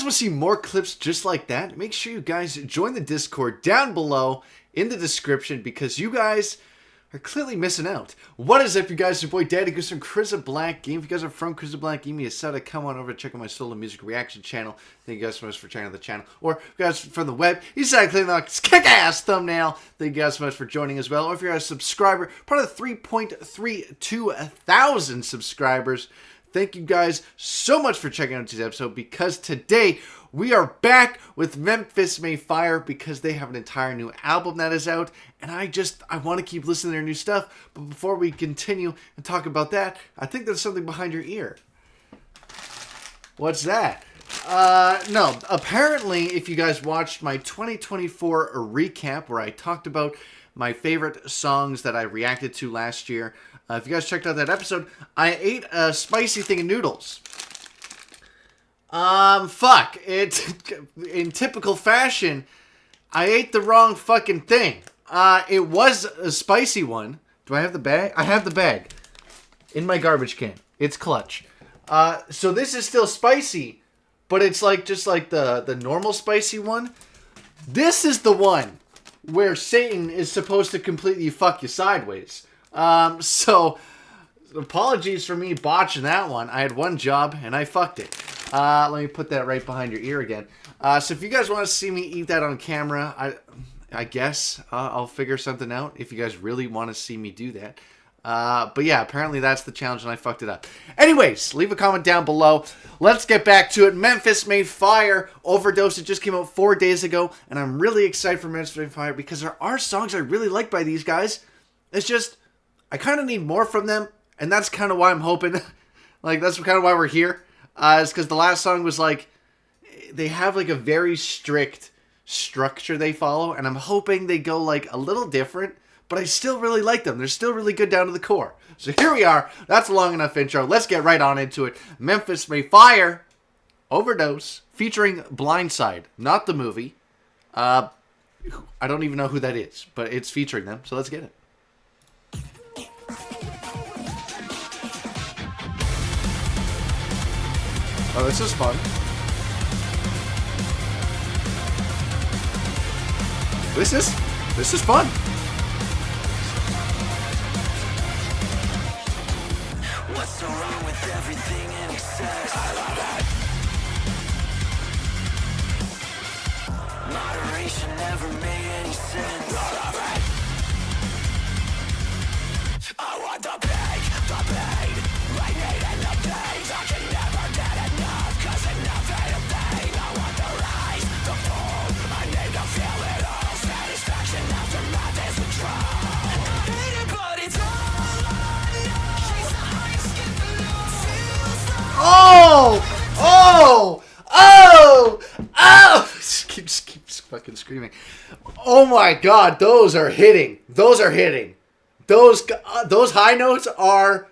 guys want to see more clips just like that, make sure you guys join the Discord down below in the description because you guys are clearly missing out. What is up, you guys? It's your boy Daddy Goose from Crystal Black Game. If you guys are from Crystal Black Game, you decided to come on over and check out my solo music reaction channel. Thank you guys so much for checking out the channel. Or if you guys from the web, you decided to click on this kick-ass thumbnail. Thank you guys so much for joining as well. Or if you're a subscriber, part of the 3.32 thousand subscribers, thank you guys so much for checking out today's episode because today we are back with Memphis May Fire because they have an entire new album that is out and I want to keep listening to their new stuff. But before we continue and talk about that, I think there's something behind your ear. What's that? No, apparently if you guys watched my 2024 recap where I talked about my favorite songs that I reacted to last year, if you guys checked out that episode, I ate a spicy thing of noodles. Fuck. In typical fashion, I ate the wrong fucking thing. It was a spicy one. Do I have the bag? I have the bag. In my garbage can. It's clutch. So this is still spicy, but it's like just like the normal spicy one. This is the one where Satan is supposed to completely fuck you sideways. So apologies for me botching that one. I had one job and I fucked it. Let me put that right behind your ear again. So if you guys want to see me eat that on camera, I guess I'll figure something out if you guys really want to see me do that. But yeah, apparently that's the challenge and I fucked it up. Anyways, leave a comment down below. Let's get back to it. Memphis May Fire, Overdose. It just came out 4 days ago and I'm really excited for Memphis May Fire because there are songs I really like by these guys. It's just, I kind of need more from them and that's kind of why I'm hoping, like that's kind of why we're here. Is because the last song was like, they have like a very strict structure they follow, and I'm hoping they go like a little different, but I still really like them. They're still really good down to the core. So here we are. That's a long enough intro. Let's get right on into it. Memphis May Fire, Overdose, featuring Blindside, not the movie. I don't even know who that is, but it's featuring them, so let's get it. Oh, this is fun. This is fun. What's so wrong with everything in excess? I love it. Moderation never made any sense. I love it. I want the pain, right need in the days. I can never get enough, cause enough ain't a pain. I want the rise, the fall, I need to feel it all. Satisfaction after math is withdrawal. I hate it, but it's all I know. She's the highest skin below. Feels like Keeps fucking screaming. Oh my god, those are hitting. Those high notes are,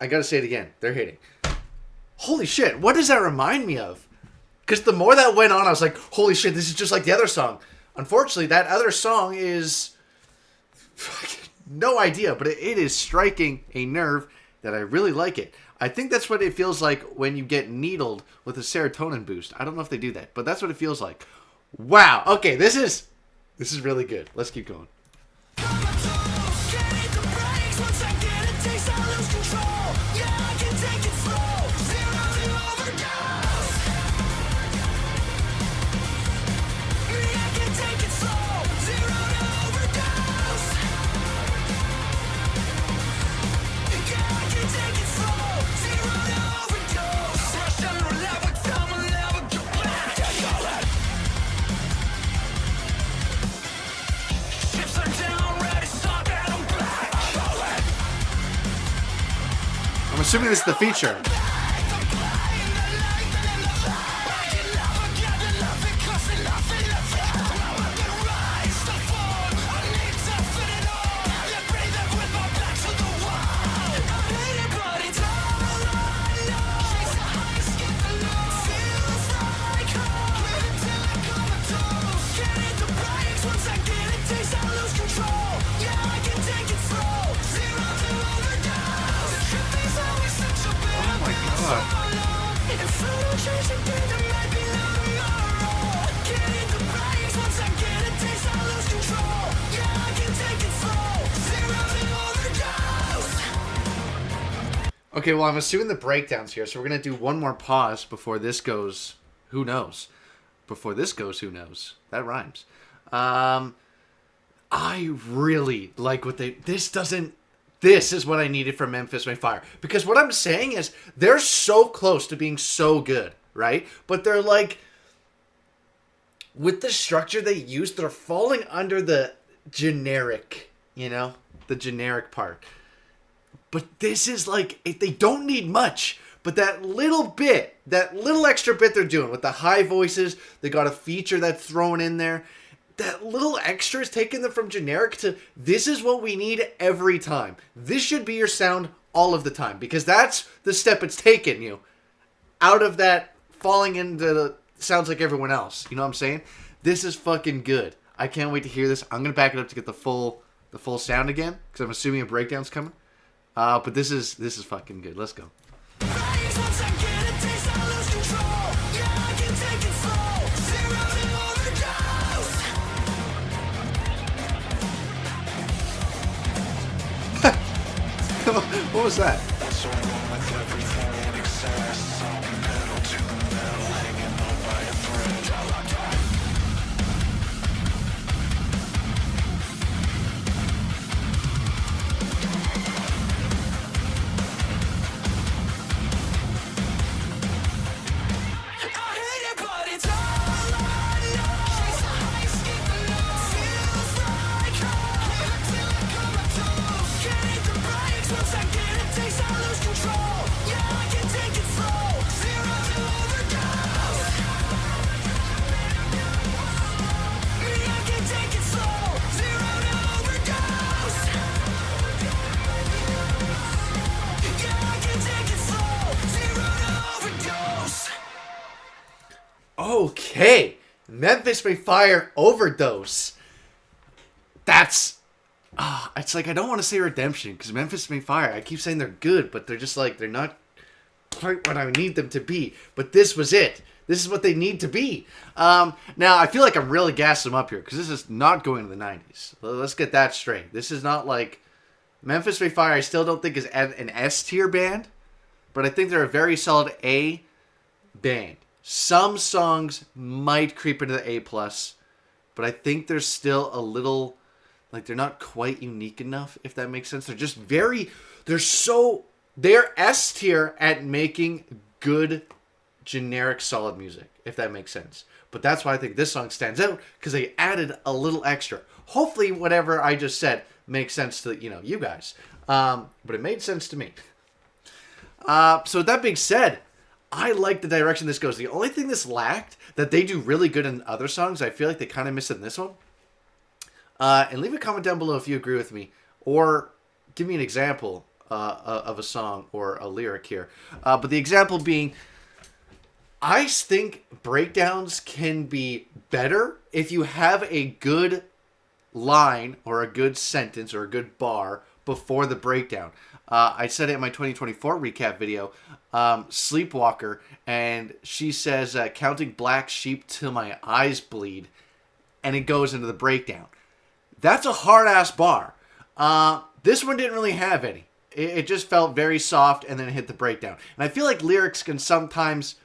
I gotta say it again, they're hitting. Holy shit, what does that remind me of? Because the more that went on, I was like, holy shit, this is just like the other song. Unfortunately, that other song is, no idea, but it is striking a nerve that I really like it. I think that's what it feels like when you get needled with a serotonin boost. I don't know if they do that, but that's what it feels like. Wow, okay, this is really good. Let's keep going. I'm assuming this is the feature. Okay, well, I'm assuming the breakdown's here, so we're going to do one more pause before this goes, who knows? Before this goes, who knows? That rhymes. I really like what this is what I needed from Memphis May Fire. Because what I'm saying is, they're so close to being so good, right? But they're like, with the structure they use, they're falling under the generic, the generic part. But this is like, they don't need much. But that little extra bit they're doing with the high voices, they got a feature that's thrown in there. That little extra is taking them from generic to, this is what we need every time. This should be your sound all of the time. Because that's the step it's taken you out of that falling into the sounds like everyone else. You know what I'm saying? This is fucking good. I can't wait to hear this. I'm going to back it up to get the full sound again. Because I'm assuming a breakdown's coming. But this is fucking good. Let's go. What was that? Okay, Memphis May Fire, Overdose. That's, it's like, I don't want to say redemption, because Memphis May Fire, I keep saying they're good, but they're just like, they're not quite what I need them to be. But this was it. This is what they need to be. Now, I feel like I'm really gassing them up here, because this is not going to the 90s. Let's get that straight. This is not like, Memphis May Fire I still don't think is an S-tier band, but I think they're a very solid A band. Some songs might creep into the A+, but I think they're still a little, like, they're not quite unique enough, if that makes sense. They're just they're S tier at making good, generic, solid music, if that makes sense. But that's why I think this song stands out, because they added a little extra. Hopefully, whatever I just said makes sense to, you guys. But it made sense to me. So with that being said, I like the direction this goes. The only thing this lacked that they do really good in other songs, I feel like they kind of miss it in this one. And leave a comment down below if you agree with me. Or give me an example of a song or a lyric here. But the example being, I think breakdowns can be better if you have a good line or a good sentence or a good bar before the breakdown. I said it in my 2024 recap video, Sleepwalker, and she says, counting black sheep till my eyes bleed, and it goes into the breakdown. That's a hard-ass bar. This one didn't really have any. It just felt very soft, and then it hit the breakdown. And I feel like lyrics can sometimes,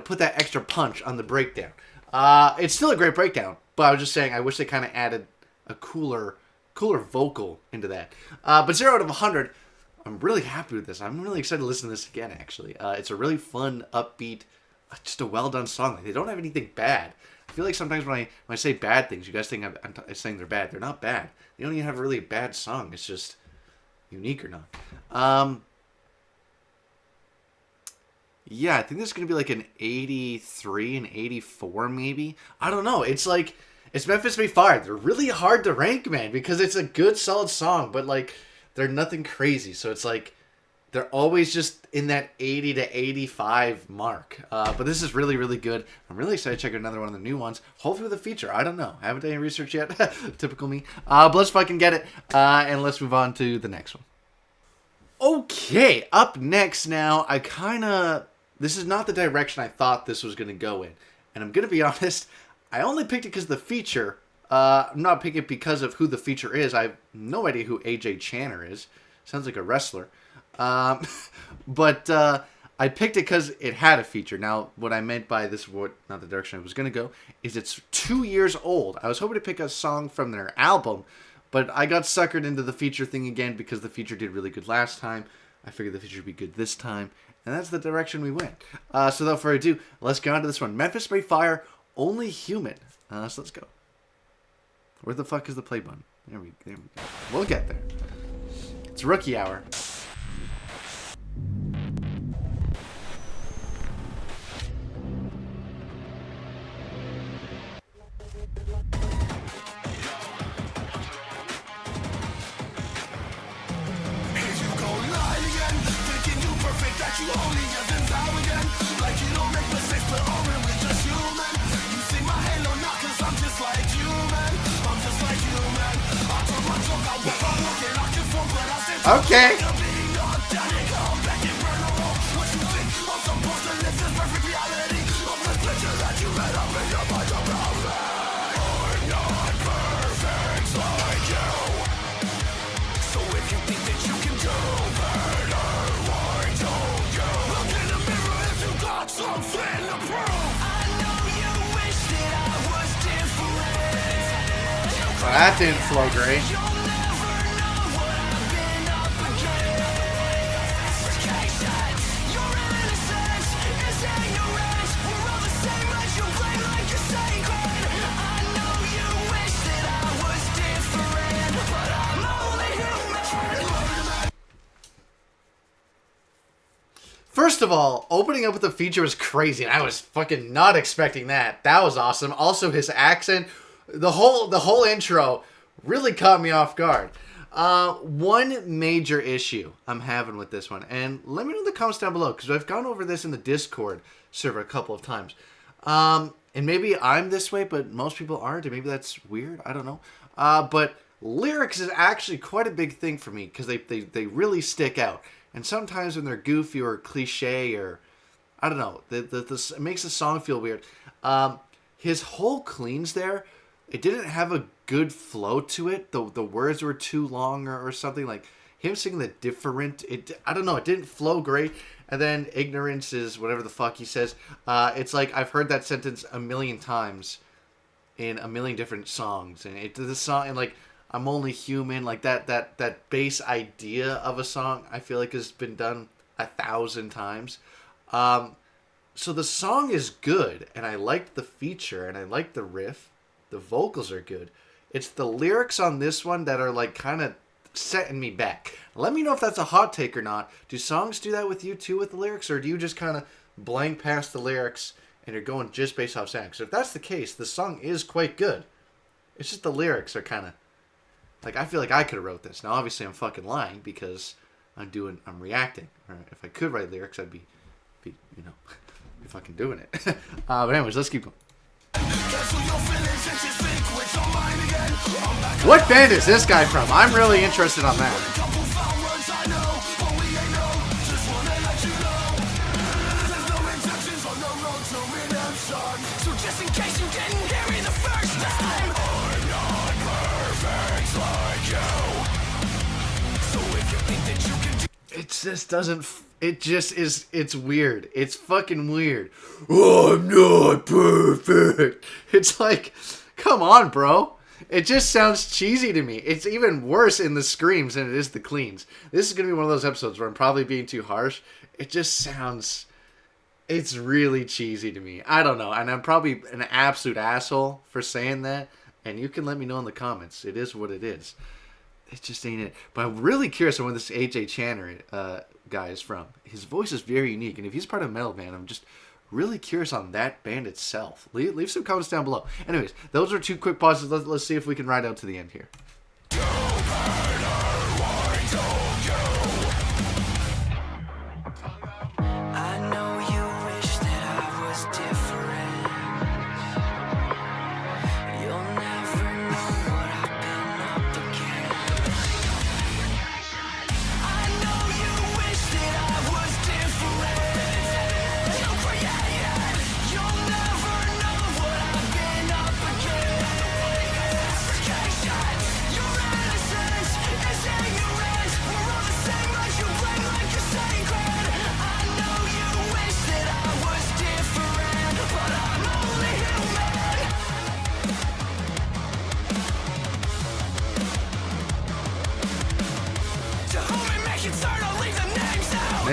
put that extra punch on the breakdown. It's still a great breakdown, but I was just saying I wish they kind of added a cooler vocal into that. But 0 out of 100... I'm really happy with this. I'm really excited to listen to this again, actually. It's a really fun, upbeat, just a well-done song. They don't have anything bad. I feel like sometimes when I say bad things, you guys think I'm saying they're bad. They're not bad. They don't even have a really bad song. It's just unique or not. Yeah, I think this is going to be like an 83, an 84 maybe. I don't know. It's like, it's Memphis May Fire. They're really hard to rank, man, because it's a good, solid song, but like, they're nothing crazy, so it's like they're always just in that 80 to 85 mark. But this is really, really good. I'm really excited to check out another one of the new ones. Hopefully with a feature. I don't know. I haven't done any research yet. Typical me. But let's fucking get it. And let's move on to the next one. Okay, up next now. This is not the direction I thought this was going to go in. And I'm going to be honest, I only picked it because of the feature. I'm not picking it because of who the feature is. I have no idea who AJ Channer is. Sounds like a wrestler. Um, but I picked it because it had a feature. Now, what I meant by this, not the direction I was going to go, is it's 2 years old. I was hoping to pick a song from their album, but I got suckered into the feature thing again because the feature did really good last time. I figured the feature would be good this time, and that's the direction we went. So without further ado, let's get on to this one. Memphis by Fire, Only Human. So let's go. Where the fuck is the play button? There we go. We'll get there. It's rookie hour. Okay. Well, that didn't flow great. First of all, opening up with the feature was crazy, and I was fucking not expecting that. That was awesome. Also, his accent, the whole intro really caught me off guard. One major issue I'm having with this one, and let me know in the comments down below, because I've gone over this in the Discord server a couple of times. And maybe I'm this way, but most people aren't, and maybe that's weird. I don't know. But lyrics is actually quite a big thing for me, because they really stick out. And sometimes when they're goofy or cliche or, I don't know, it makes the song feel weird. His whole cleans there, it didn't have a good flow to it. The words were too long or something. Like, him singing the different, I don't know, it didn't flow great. And then ignorance is whatever the fuck he says. It's like, I've heard that sentence a million times in a million different songs. And the song, and like, I'm only human, like that base idea of a song, I feel like has been done 1,000 times. So the song is good, and I liked the feature, and I liked the riff. The vocals are good. It's the lyrics on this one that are like kind of setting me back. Let me know if that's a hot take or not. Do songs do that with you too with the lyrics, or do you just kind of blank past the lyrics and you're going just based off sound? Because if that's the case, the song is quite good. It's just the lyrics are kind of... Like, I feel like I could have wrote this. Now, obviously, I'm fucking lying because I'm reacting. Or if I could write lyrics, I'd be fucking doing it. But anyways, let's keep going. What band is this guy from? I'm really interested on that. It just doesn't... It just is... It's weird. It's fucking weird. Oh, I'm not perfect. It's like... Come on, bro. It just sounds cheesy to me. It's even worse in the screams than it is the cleans. This is going to be one of those episodes where I'm probably being too harsh. It just sounds... It's really cheesy to me. I don't know. And I'm probably an absolute asshole for saying that. And you can let me know in the comments. It is what it is. It just ain't it. But I'm really curious on where this AJ Channer guy is from. His voice is very unique. And if he's part of a metal band, I'm just really curious on that band itself. Leave some comments down below. Anyways, those are two quick pauses. Let's see if we can ride out to the end here.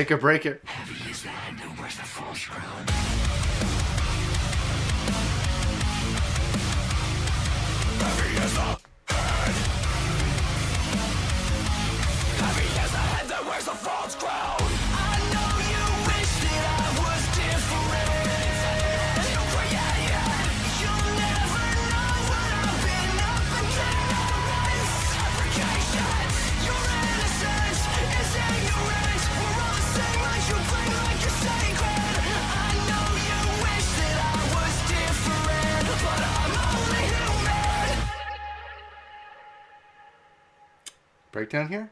Make or break it. Heavy is the hand that wears the false crown. Heavy is the head. Heavy is the head that wears the false crown. I know you wish that I was different. Yeah. You'll never know what I've been up against. Fabrication, your innocence is ignorance. We're all the same, like you bring like you're sacred. I know you wish that I was different, but I'm only human. Breakdown here?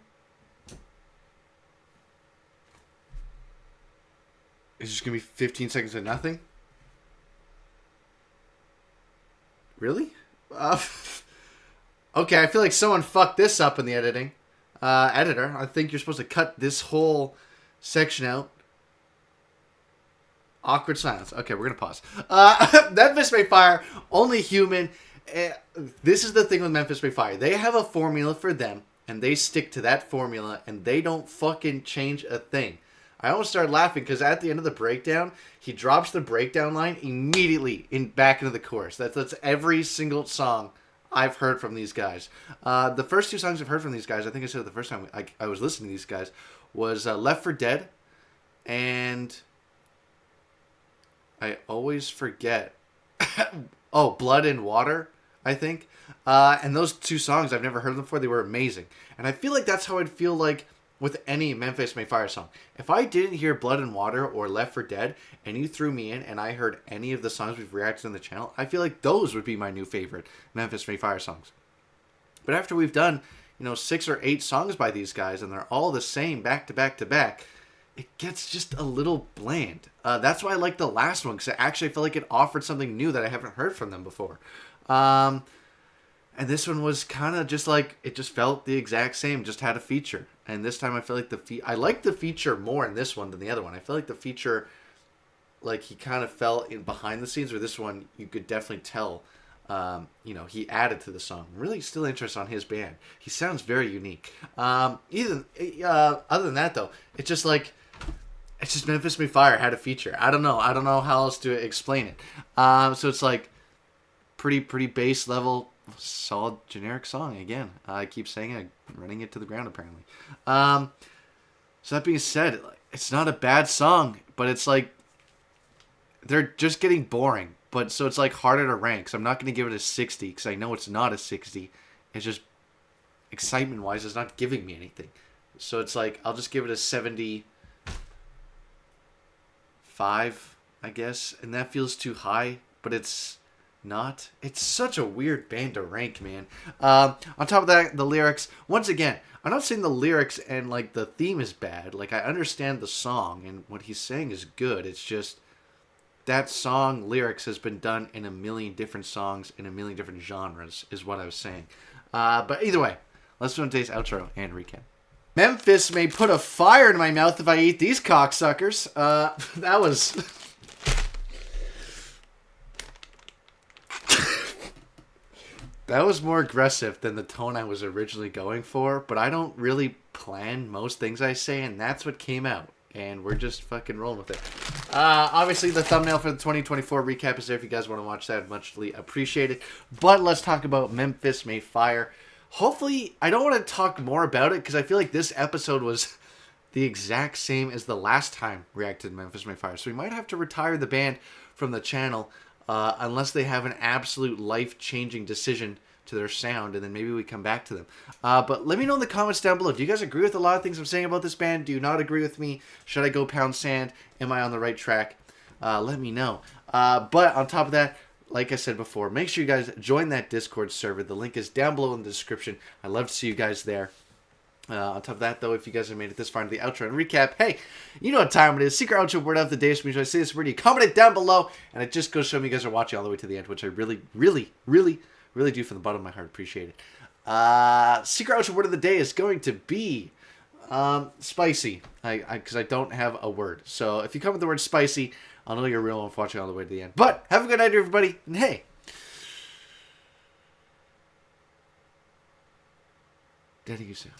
It's just gonna be 15 seconds of nothing? Really? Okay, I feel like someone fucked this up in the editing. Editor, I think you're supposed to cut this whole section out. Awkward silence. Okay, we're gonna pause. Memphis May Fire, only human. This is the thing with Memphis May Fire. They have a formula for them, and they stick to that formula, and they don't fucking change a thing. I almost started laughing because at the end of the breakdown, he drops the breakdown line immediately back into the chorus. That's every single song I've heard from these guys. The first two songs I've heard from these guys, I think I said it the first time I was listening to these guys, was Left for Dead, and I always forget. Oh, Blood and Water, I think. And those two songs, I've never heard them before. They were amazing. And I feel like that's how I'd feel like with any Memphis May Fire song. If I didn't hear Blood and Water or Left for Dead, and you threw me in and I heard any of the songs we've reacted on the channel, I feel like those would be my new favorite Memphis May Fire songs. But after we've done, 6 or 8 songs by these guys, and they're all the same back to back to back, it gets just a little bland. That's why I like the last one, because I actually felt like it offered something new that I haven't heard from them before. And this one was kind of just like, it just felt the exact same, just had a feature. And this time I feel like I like the feature more in this one than the other one. I feel like the feature, like he kind of fell in behind the scenes, where this one you could definitely tell, he added to the song. Really still interested on his band. He sounds very unique. Other than that though, it's just Memphis May Fire had a feature. I don't know how else to explain it. So it's like pretty base level, solid generic song again. I keep saying it, running it to the ground apparently. So that being said, it's not a bad song, but it's like they're just getting boring. But so it's like harder to rank. So I'm not going to give it a 60 because I know it's not a 60. It's just excitement wise, it's not giving me anything. So it's like I'll just give it a 75, I guess, and that feels too high, but it's not. It's such a weird band to rank, man. On top of that, the lyrics, once again, I'm not saying the lyrics and like the theme is bad. Like, I understand the song and what he's saying is good. It's just that song lyrics has been done in a million different songs in a million different genres is what I was saying. But either way, let's do today's outro and recap. Memphis may put a fire in my mouth if I eat these cocksuckers. That was that was more aggressive than the tone I was originally going for, but I don't really plan most things I say, and that's what came out. And we're just fucking rolling with it. Obviously, the thumbnail for the 2024 recap is there if you guys want to watch that. Muchly appreciated. But let's talk about Memphis May Fire. Hopefully, I don't want to talk more about it because I feel like this episode was the exact same as the last time we reacted to Memphis May Fire. So we might have to retire the band from the channel unless they have an absolute life-changing decision to their sound, and then maybe we come back to them. But let me know in the comments down below. Do you guys agree with a lot of things I'm saying about this band? Do you not agree with me? Should I go pound sand? Am I on the right track? Let me know. But on top of that, like I said before, make sure you guys join that Discord server. The link is down below in the description. I'd love to see you guys there. On top of that, though, if you guys have made it this far into the outro and recap, hey, you know what time it is. Secret outro word of the day. So make sure I say this word. You comment it down below, and it just goes to show me you guys are watching all the way to the end, which I really, really, really, really do from the bottom of my heart. Appreciate it. Secret outro word of the day is going to be spicy, because I don't have a word. So if you come with the word spicy, I'll know you're real and watching all the way to the end. But have a good night, everybody, and hey, daddy, you soon.